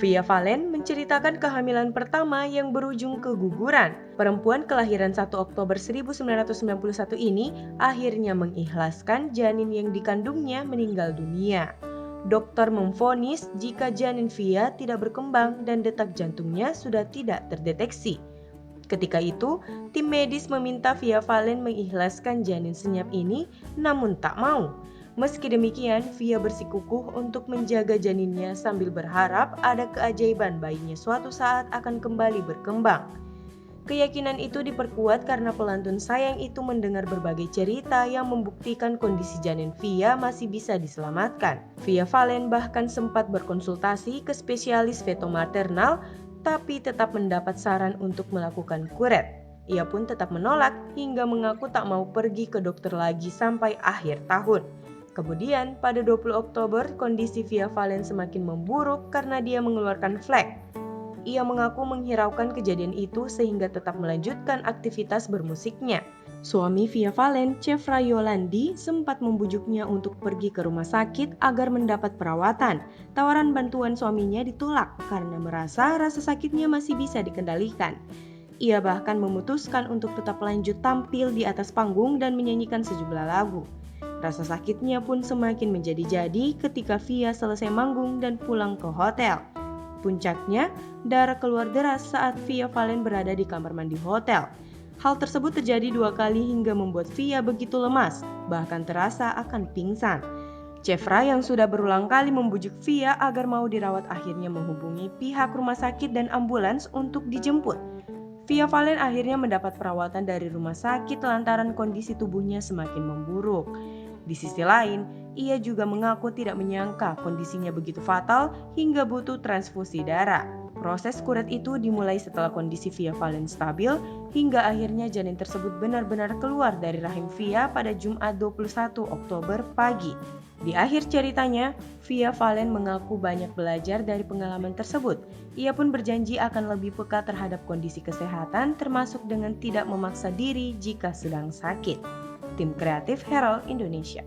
Via Valen menceritakan kehamilan pertama yang berujung keguguran. Perempuan kelahiran 1 Oktober 1991 ini akhirnya mengikhlaskan janin yang dikandungnya meninggal dunia. Dokter memvonis jika janin Via tidak berkembang dan detak jantungnya sudah tidak terdeteksi. Ketika itu, tim medis meminta Via Valen mengikhlaskan janin senyap ini, namun tak mau. Meski demikian, Via bersikukuh untuk menjaga janinnya sambil berharap ada keajaiban bayinya suatu saat akan kembali berkembang. Keyakinan itu diperkuat karena pelantun sayang itu mendengar berbagai cerita yang membuktikan kondisi janin Via masih bisa diselamatkan. Via Valen bahkan sempat berkonsultasi ke spesialis fetomaternal, tapi tetap mendapat saran untuk melakukan kuret. Ia pun tetap menolak hingga mengaku tak mau pergi ke dokter lagi sampai akhir tahun. Kemudian, pada 20 Oktober, kondisi Via Valen semakin memburuk karena dia mengeluarkan flek. Ia mengaku menghiraukan kejadian itu sehingga tetap melanjutkan aktivitas bermusiknya. Suami Via Valen, Cefra Yolandi, sempat membujuknya untuk pergi ke rumah sakit agar mendapat perawatan. Tawaran bantuan suaminya ditolak karena merasa rasa sakitnya masih bisa dikendalikan. Ia bahkan memutuskan untuk tetap lanjut tampil di atas panggung dan menyanyikan sejumlah lagu. Rasa sakitnya pun semakin menjadi-jadi ketika Via selesai manggung dan pulang ke hotel. Puncaknya, darah keluar deras saat Via Valen berada di kamar mandi hotel. Hal tersebut terjadi 2 kali hingga membuat Via begitu lemas, bahkan terasa akan pingsan. Cefra yang sudah berulang kali membujuk Via agar mau dirawat akhirnya menghubungi pihak rumah sakit dan ambulans untuk dijemput. Via Valen akhirnya mendapat perawatan dari rumah sakit lantaran kondisi tubuhnya semakin memburuk. Di sisi lain, ia juga mengaku tidak menyangka kondisinya begitu fatal hingga butuh transfusi darah. Proses kuret itu dimulai setelah kondisi Via Valen stabil hingga akhirnya janin tersebut benar-benar keluar dari rahim Via pada Jumat 21 Oktober pagi. Di akhir ceritanya, Via Valen mengaku banyak belajar dari pengalaman tersebut. Ia pun berjanji akan lebih peka terhadap kondisi kesehatan termasuk dengan tidak memaksa diri jika sedang sakit. Tim Kreatif Herald Indonesia.